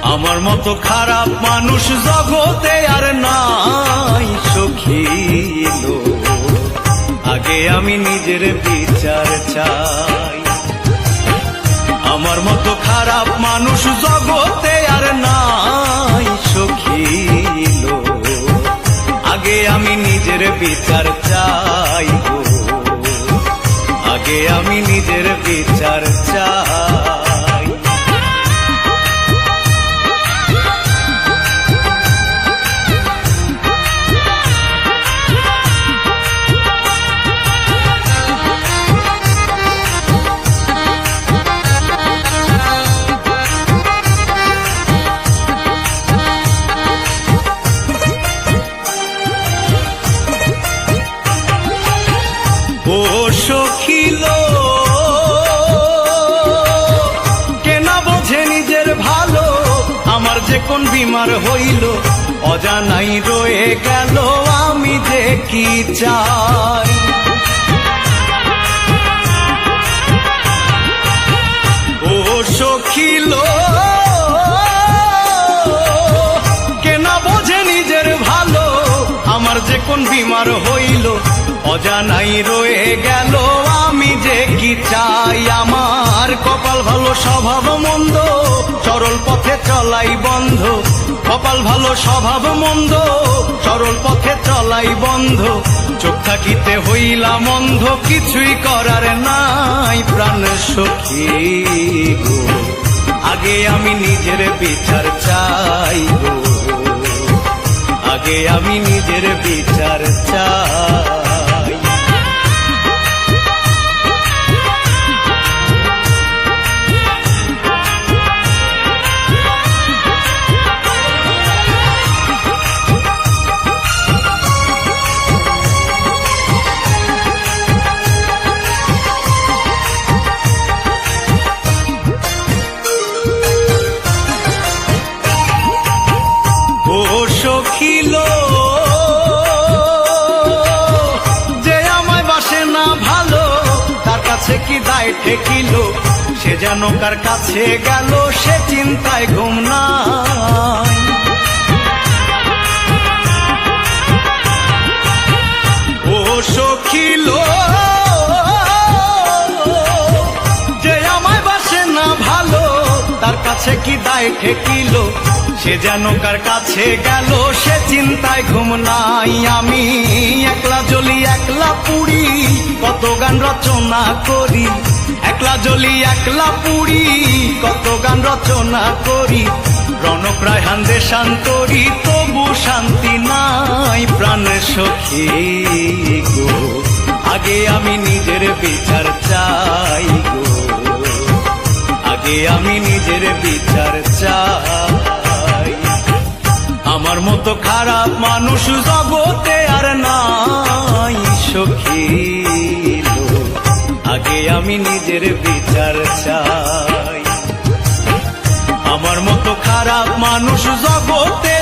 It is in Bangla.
আমার মতো খারাপ মানুষ জগতে আর নাই সখী লো, আগে আমি নিজের বিচার চাই। আমার মতো খারাপ মানুষ জগতে আর নাই সখী লো, আগে আমি নিজের বিচার চাই গো, আগে আমি নিজের বিচার চাই। ও সখী লো, কেনা বোঝে নিজের ভালো, আমার যে কোন বিমার হইল অজানাই রয়ে গেল, আমি যে কি চাই। ও সখী লো, কেনা বোঝে নিজের ভালো, আমার যে কোন বিমার হইল অজানাই রয়ে গেল, আমি যে কি চাই। আমার কপাল ভালো স্বভাব মন্দ, সরল পথে চলাই বন্ধ, কপাল ভালো স্বভাব মন্দ, সরল পথে চলাই বন্ধ, চোখ থাকিতে হইলাম অন্ধ, কিছুই করার নাই প্রাণ সখী গো, আগে আমি নিজের বিচার চাই গো, আগে আমি নিজের বিচার চাই। সখী লো, যে আমায় বাসে না ভালো, তার কাছে কি দায় ঠেকিল, সে যেন কার কাছে গেল, সে চিন্তায় ঘুম নাই। ও সখী লো, যে আমায় বাসে না ভালো, তার কাছে কি দায় ঠেকিল, সে যেন কার কাছে গেল, সে চিন্তায় ঘুম নাই। আমি একলা জ্বলি একলা পুড়ি, কত গান রচনা করি, একলা জ্বলি একলা পুড়ি, কত গান রচনা করি, রণক রায়হান দেশান্তরি, তবু শান্তি নাই প্রাণ সখী গো, আগে আমি নিজের বিচার চাই গো, আগে আমি নিজের বিচার চাই। আমার মতো খারাপ মানুষ জগতে আর নাই সখী লো, আগে আমি নিজের বিচার চাই। আমার মতো খারাপ মানুষ জগতে